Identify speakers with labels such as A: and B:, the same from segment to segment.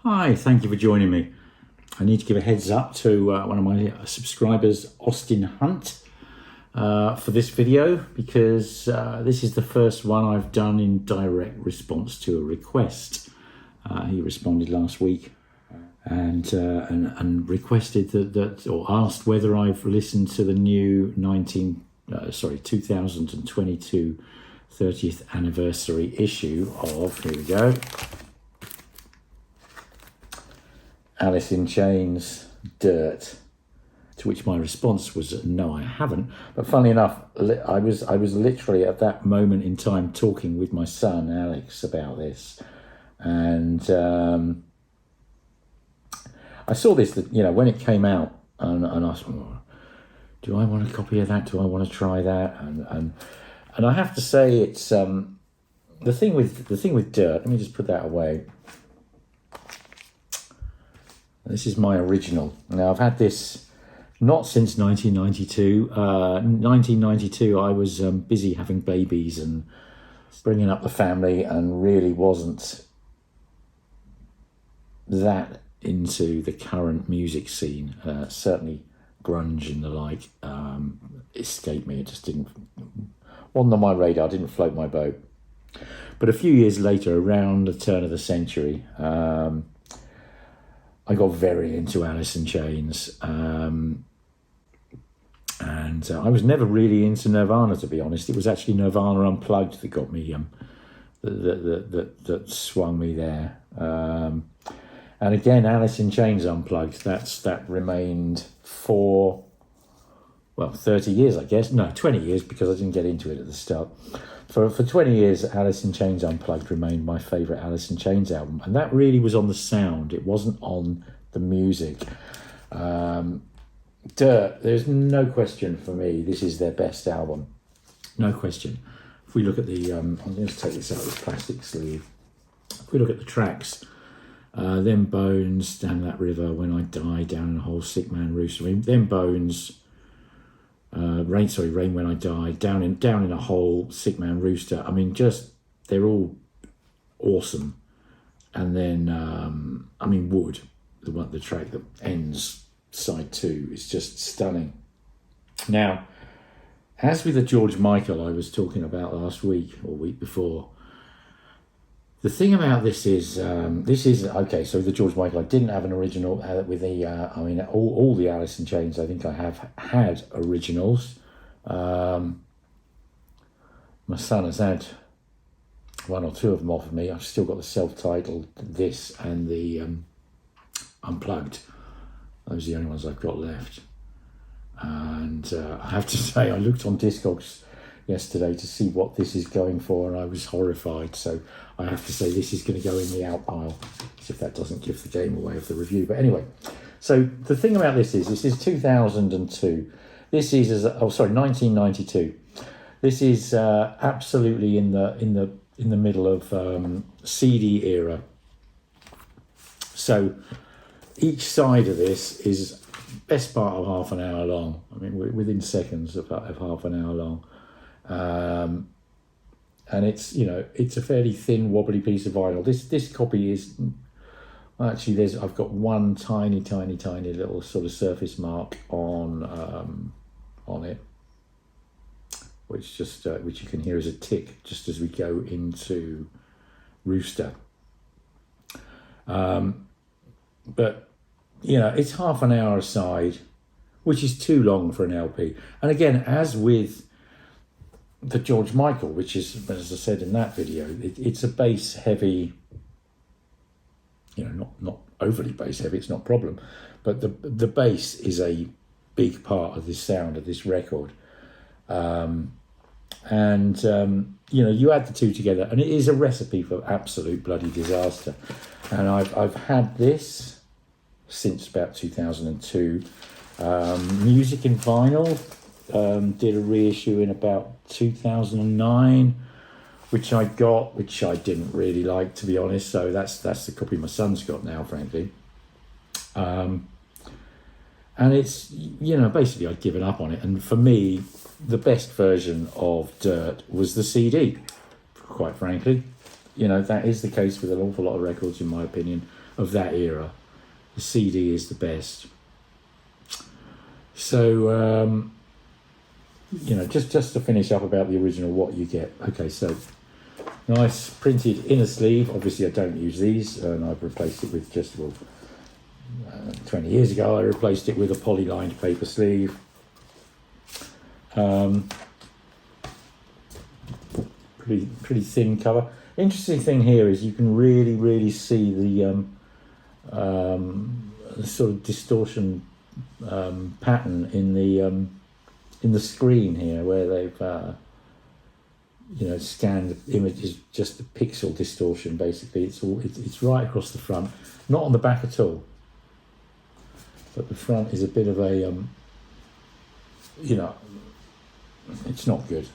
A: Hi, thank you for joining me. I need to give a heads up to one of my subscribers, Austin Hunt, for this video because this is the first one I've done in direct response to a request. He responded last week and requested that or asked whether I've listened to the new 2022 30th anniversary issue of, here we go, Alice in Chains, Dirt, to which my response was no, I haven't. But funnily enough, I was literally at that moment in time talking with my son Alex about this, and I saw this when it came out, and I thought, oh, do I want a copy of that? Do I want to try that? And I have to say, it's the thing with Dirt. Let me just put that away. This is my original. Now, I've had this not since 1992. 1992, I was busy having babies and bringing up the family and really wasn't that into the current music scene. Certainly grunge and the like escaped me. It just wasn't on my radar, didn't float my boat. But a few years later, around the turn of the century, I got very into Alice in Chains, and I was never really into Nirvana, to be honest. It was actually Nirvana Unplugged that got me, that swung me there. And again, Alice in Chains Unplugged, that remained for, 30 years, I guess. No, 20 years, because I didn't get into it at the start. For 20 years, Alice in Chains Unplugged remained my favourite Alice in Chains album. And that really was on the sound. It wasn't on the music. Dirt, there's no question for me, this is their best album. No question. If we look at the, I'm going to take this out of this plastic sleeve. If we look at the tracks, Them Bones, Down That River, When I Die, Down in a Hole, Sick Man Rooster, Them Bones, Rain When I Die, Down in a Hole, Sick Man Rooster. I mean, just, they're all awesome. And then, Wood, the track that ends side 2, is just stunning. Now, as with the George Michael I was talking about last week or week before, the thing about this is, okay, so the George Michael, I didn't have an original with the, all the Alice in Chains, I think I have had originals. My son has had one or two of them off of me. I've still got the self-titled, this, and the Unplugged. Those are the only ones I've got left. And I have to say, I looked on Discogs yesterday to see what this is going for, and I was horrified. So I have to say this is going to go in the out pile, as if that doesn't give the game away of the review. But anyway, so the thing about this is 2002. This is 1992. This is absolutely in the middle of CD era. So each side of this is best part of half an hour long. I mean, we're within seconds of half an hour long. And it's a fairly thin, wobbly piece of vinyl. This copy is actually, I've got one tiny little sort of surface mark on it, which you can hear as a tick just as we go into Rooster. But it's half an hour aside, which is too long for an LP. And again, as with the George Michael, which is, as I said in that video, it's a bass heavy, not overly bass heavy, it's not a problem, but the bass is a big part of the sound of this record. You add the two together and it is a recipe for absolute bloody disaster. And I've had this since about 2002. Music in Vinyl did a reissue in about 2009, which I got, which I didn't really like, to be honest. So that's the copy my son's got now, frankly. And it's, basically I'd given up on it. And for me, the best version of Dirt was the CD, quite frankly. you know, that is the case with an awful lot of records, in my opinion, of that era. The CD is the best. So, you know, just to finish up about the original, what you get. Okay, so nice printed inner sleeve. Obviously, I don't use these, and I've replaced it with just, well, 20 years ago, I replaced it with a poly-lined paper sleeve. Pretty thin cover. Interesting thing here is you can really see the sort of distortion pattern in the screen here, where they've you know, scanned the images, just the pixel distortion. Basically, it's right across the front, not on the back at all. But the front is a bit of a you know, it's not good.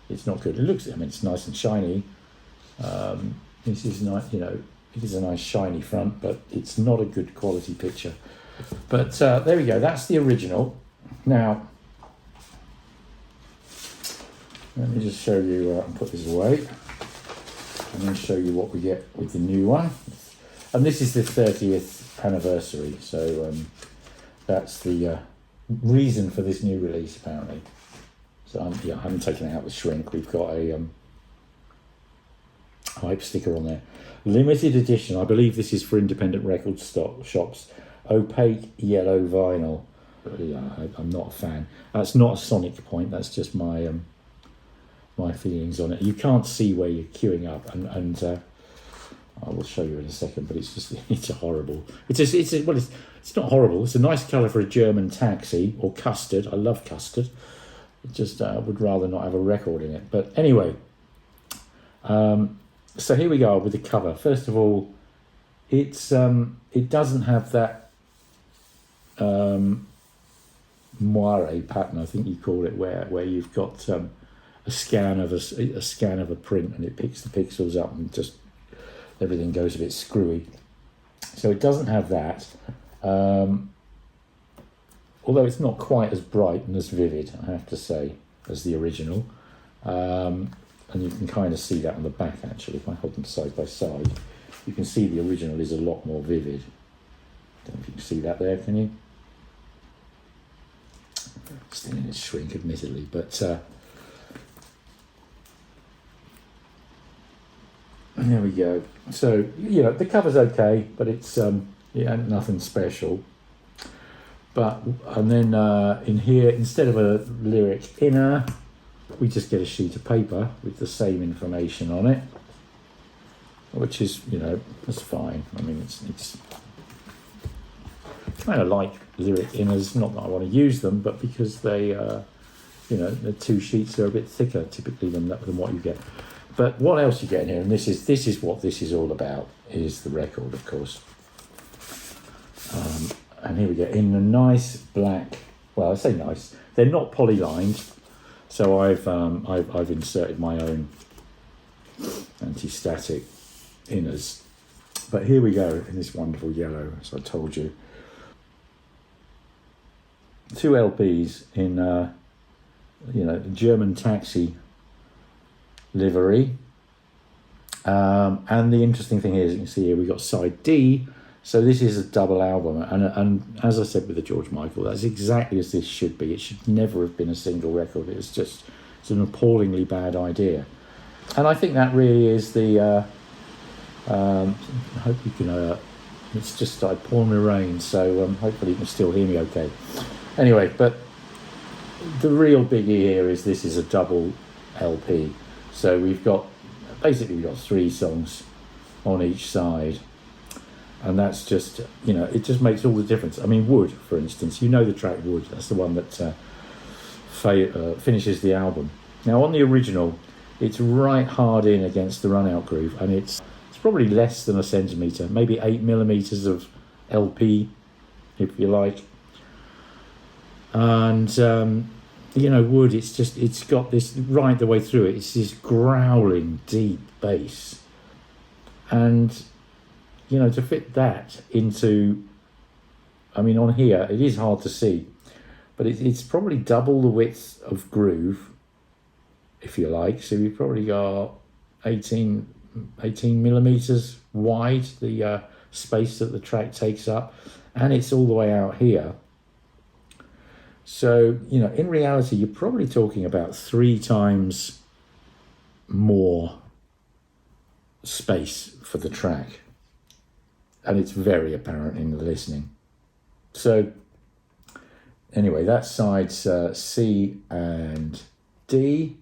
A: It's not good. It looks, I mean, it's nice and shiny. This is nice, you know, it is a nice shiny front, but it's not a good quality picture. But there we go, that's the original. Now, let me just show you, and put this away, and then show you what we get with the new one. And this is the 30th anniversary, so that's the reason for this new release, apparently. So I haven't taken it out with shrink. We've got a hype sticker on there. Limited edition. I believe this is for independent record shops. Opaque yellow vinyl. Yeah, I'm not a fan. That's not a sonic point. That's just my my feelings on it. You can't see where you're queuing up, and I will show you in a second. But it's just, it's a horrible. It's not horrible. It's a nice colour for a German taxi or custard. I love custard. Just would rather not have a record in it. But anyway, so here we go with the cover. First of all, it's it doesn't have that moire pattern, I think you call it, where you've got a scan of a print, and it picks the pixels up and just everything goes a bit screwy. So it doesn't have that. Although it's not quite as bright and as vivid, I have to say, as the original. And you can kind of see that on the back, actually. If I hold them side by side, you can see the original is a lot more vivid. Don't know if you can see that there, can you? Still in its shrink, admittedly, but there we go. So, you know, the cover's okay, but it's yeah, nothing special. But, and then in here, instead of a lyric inner, we just get a sheet of paper with the same information on it, which is, you know, that's fine. I mean, it's kind of like lyric inners, not that I want to use them, but because they, you know, the two sheets are a bit thicker typically than what you get. But what else you get in here, and this is what this is all about, is the record, of course. And here we go, in a nice black, well, I say nice, they're not poly-lined, so I've inserted my own anti-static inners. But here we go, in this wonderful yellow, as I told you. 2 LPs in, you know, the German taxi livery. And the interesting thing is, you can see here, we've got side D. So this is a double album, and as I said with the George Michael, that's exactly as this should be. It should never have been a single record. It's an appallingly bad idea, and I think that really is the. I hope you can. It's just started pouring the rain, so hopefully you can still hear me okay. Anyway, but the real biggie here is this is a double LP, so we've got 3 songs on each side. And that's just, you know, it just makes all the difference. I mean, Wood, for instance, you know the track Wood. That's the one that finishes the album. Now, on the original, it's right hard in against the run-out groove, and it's probably less than a centimetre, maybe 8mm of LP, if you like. And, you know, Wood, it's got this right the way through it. It's this growling, deep bass. And, you know, to fit that into, I mean, on here, it is hard to see, but it's probably double the width of groove, if you like. So we've probably got 18 18 millimeters wide, the space that the track takes up, and it's all the way out here. So, in reality, you're probably talking about 3 times more space for the track, and it's very apparent in the listening. So anyway, that's sides C and D.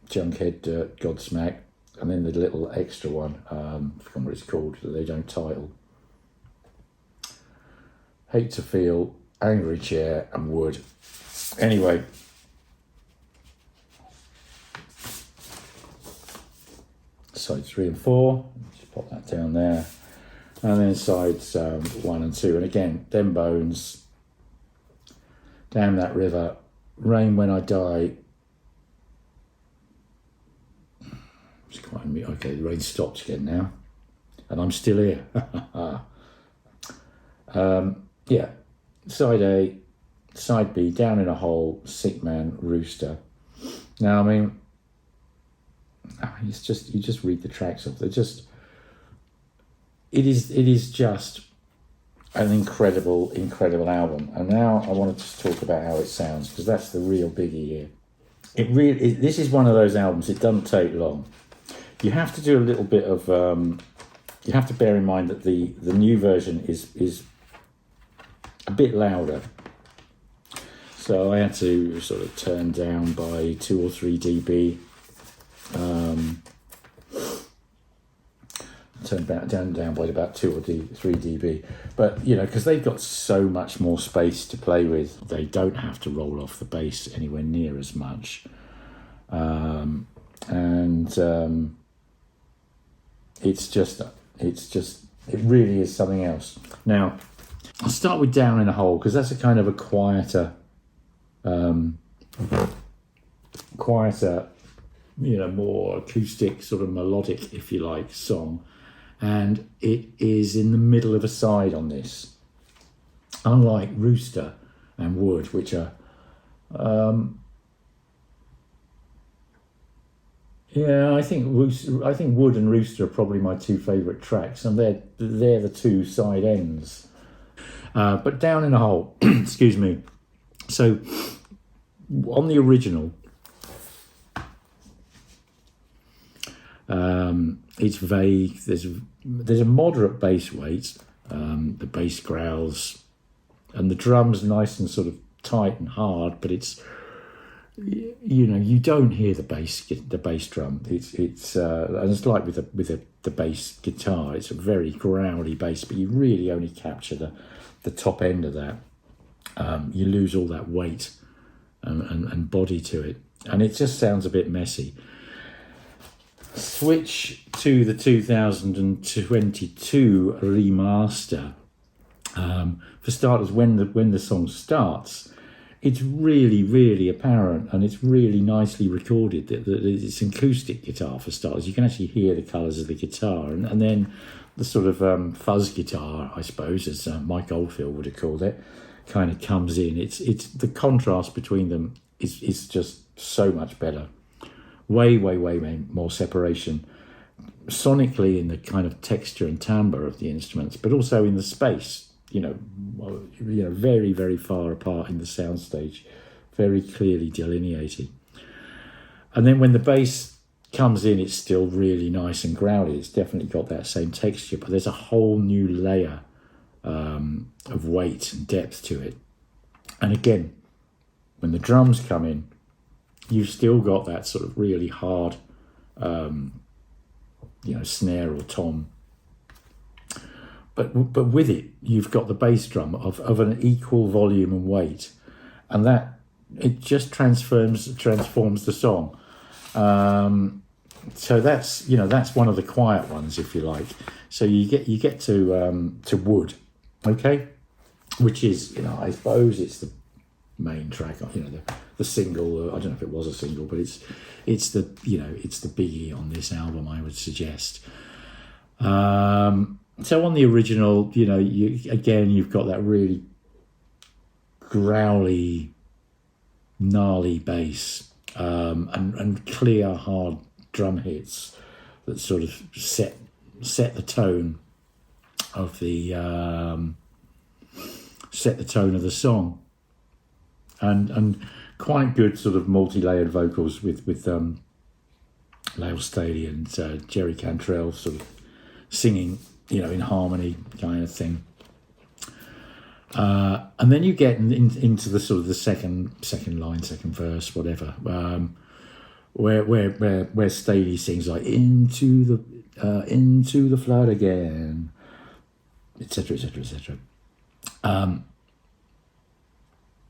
A: Junkhead, Dirt, Godsmack, and then the little extra one, I forgot what it's called, that they don't title. Hate to Feel, Angry Chair, and Wood. Anyway, side 3 and 4, just pop that down there, and then sides 1 and 2, and again, Them Bones, Damn That River, Rain When I Die. Okay, the rain stopped again now, and I'm still here. Yeah, side A, side B, Down in a Hole, Sick Man, Rooster. Now, I mean, it's just, you just read the tracks off. They're just, it is just an incredible album. And now I want to just talk about how it sounds, because that's the real biggie here. This is one of those albums, it doesn't take long. You have to do a little bit of, you have to bear in mind that the new version is a bit louder. So I had to sort of turn down by 2 or 3 dB. Turn down by about 2 or 3 dB. But, because they've got so much more space to play with, they don't have to roll off the bass anywhere near as much. It really is something else. Now, I'll start with Down in a Hole, because that's a kind of a quieter, more acoustic, sort of melodic, if you like, song. And it is in the middle of a side on this. Unlike Rooster and Wood, which are, I think Wood and Rooster are probably my 2 favourite tracks, and they're the 2 side ends. But Down in a Hole, excuse me. So on the original, it's vague. There's a moderate bass weight. The bass growls, and the drums nice and sort of tight and hard, but it's, you don't hear the bass drum. It's and it's like with the bass guitar. It's a very growly bass, but you really only capture the top end of that. You lose all that weight and body to it, and it just sounds a bit messy. Switch to the 2022 remaster. For starters, when the song starts, it's really, really apparent, and it's really nicely recorded that it's acoustic guitar for starters. You can actually hear the colours of the guitar, and then the sort of fuzz guitar, I suppose, as Mike Oldfield would have called it, kind of comes in. It's the contrast between them is just so much better. Way more separation sonically in the kind of texture and timbre of the instruments, but also in the space. Very, very far apart in the soundstage, very clearly delineated. And then when the bass comes in, it's still really nice and growly. It's definitely got that same texture, but there's a whole new layer of weight and depth to it. And again, when the drums come in, you've still got that sort of really hard, snare or tom. But with it, you've got the bass drum of an equal volume and weight, and that it just transforms the song. So that's one of the quiet ones, if you like. So you get to Wood, okay, which is I suppose it's the main track, the single. I don't know if it was a single, but it's the biggie on this album, I would suggest. So on the original, you've got that really growly, gnarly bass. and clear, hard drum hits that sort of set the tone of the song, and quite good sort of multi-layered vocals with Lyle Staley and Jerry Cantrell sort of singing, in harmony kind of thing. And then you get into the sort of the second line, second verse, whatever, where Staley sings like into the flood again, etc., etc., etc.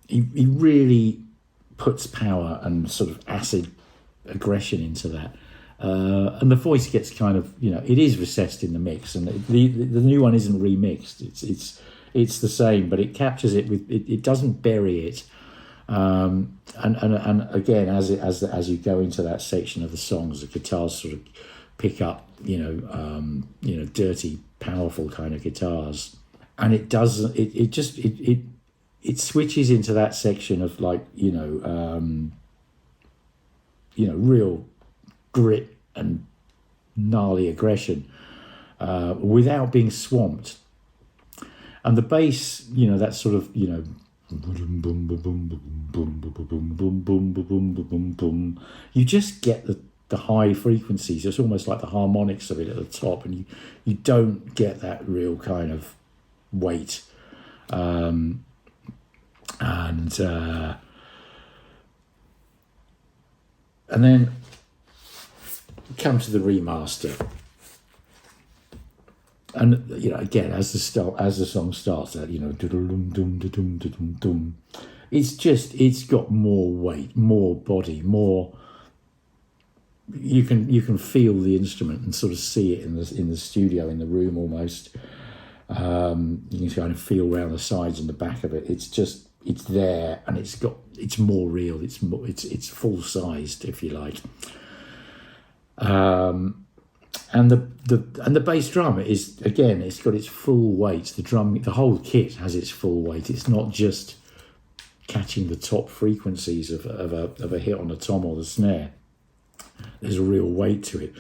A: He really puts power and sort of acid aggression into that. And the voice gets kind of, it is recessed in the mix, and the new one isn't remixed. It's the same, but it captures it with it doesn't bury it. And again, as you go into that section of the songs, the guitars sort of pick up, dirty, powerful kind of guitars, and it does it switches into that section of like real grit and gnarly aggression without being swamped. And the bass, that sort of, you just get the high frequencies. It's almost like the harmonics of it at the top, and you don't get that real kind of weight. And then come to the remaster. And again, as the song starts, that it's got more weight, more body, more. You can feel the instrument and sort of see it in the studio, in the room almost. You can kind of feel around the sides and the back of it. It's there, and it's more real. It's full sized, if you like. And the bass drum is, again, it's got its full weight. The whole kit has its full weight. It's not just catching the top frequencies of a hit on the tom or the snare. There's a real weight to it,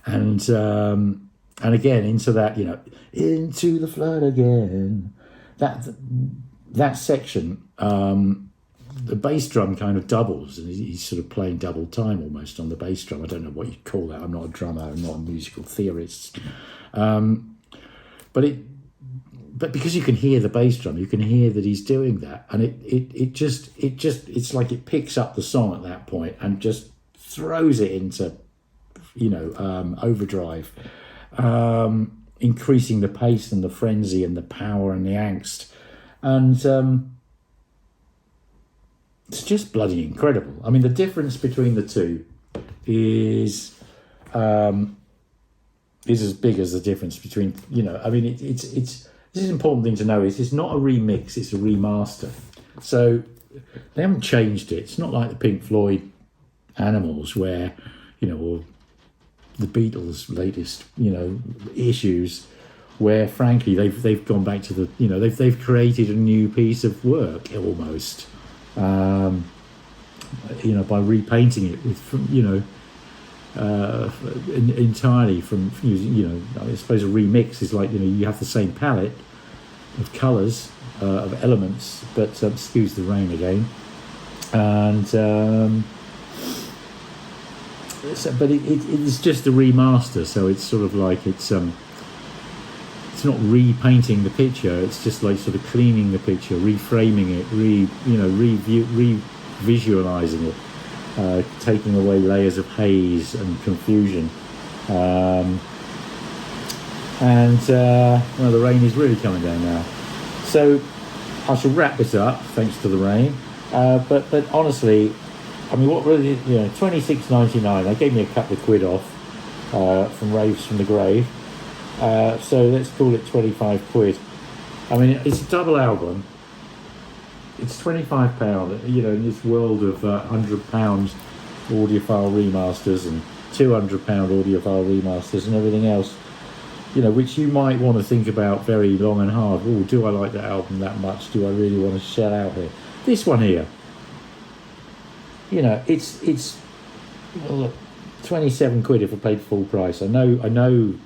A: and again into that, into the flood again. That section, the bass drum kind of doubles, and he's sort of playing double time almost on the bass drum. I don't know what you'd call that. I'm not a drummer. I'm not a musical theorist. But because you can hear the bass drum, you can hear that he's doing that, and it's like it picks up the song at that point and just throws it into, overdrive, increasing the pace and the frenzy and the power and the angst, and it's just bloody incredible. I mean, the difference between the two is as big as the difference between, it's this is an important thing to know, is it's not a remix, it's a remaster. So they haven't changed it. It's not like the Pink Floyd Animals, where, or the Beatles' latest, issues, where frankly they've gone back to the, they've created a new piece of work almost. By repainting it with, entirely from, I suppose a remix is like, you have the same palette of colours, of elements, but excuse the rain again, and but it's just a remaster, so it's sort of like it's not repainting the picture, it's just like sort of cleaning the picture, reframing it, revisualizing it, taking away layers of haze and confusion. The rain is really coming down now. So I shall wrap this up, thanks to the rain. But honestly, I mean, what really, $26.99. They gave me a couple of quid off from Raves from the Grave. So let's call it 25 quid. I mean, it's a double album. It's £25, in this world of £100 audiophile remasters and £200 audiophile remasters and everything else, which you might want to think about very long and hard. Oh, do I like that album that much? Do I really want to shell out here? This one here, you know, it's well, look, 27 quid if I paid full price. I know you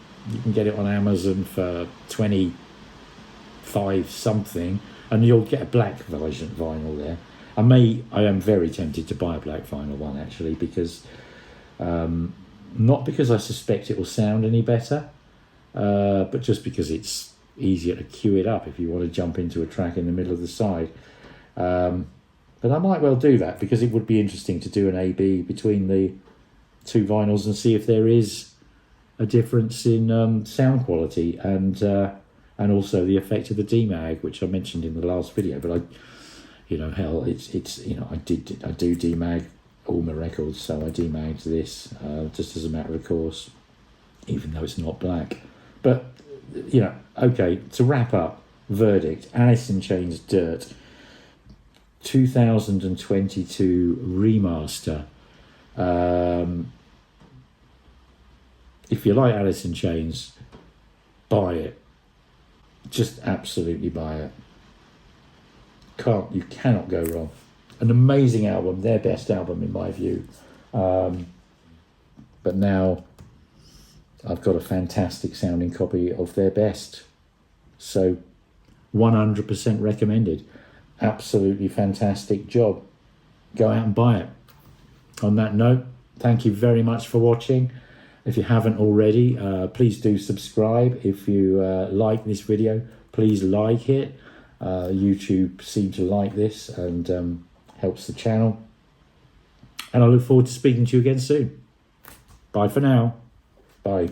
A: can get it on Amazon for 25 something, and you'll get a black version vinyl there. I am very tempted to buy a black vinyl one actually, because not because I suspect it will sound any better, but just because it's easier to cue it up if you want to jump into a track in the middle of the side. But I might well do that, because it would be interesting to do an A/B between the two vinyls and see if there is a difference in sound quality and also the effect of the demag, which I mentioned in the last video. But it's I do demag all my records, so I demagged this just as a matter of course, even though it's not black. But okay, to wrap up, verdict: Alice in Chains Dirt 2022 remaster. If you like Alice in Chains, buy it. Just absolutely buy it. You cannot go wrong. An amazing album, their best album in my view. But now I've got a fantastic sounding copy of their best. So 100% recommended. Absolutely fantastic job. Go out and buy it. On that note, thank you very much for watching. If you haven't already, please do subscribe. If you like this video, please like it. YouTube seems to like this and helps the channel. And I look forward to speaking to you again soon. Bye for now. Bye.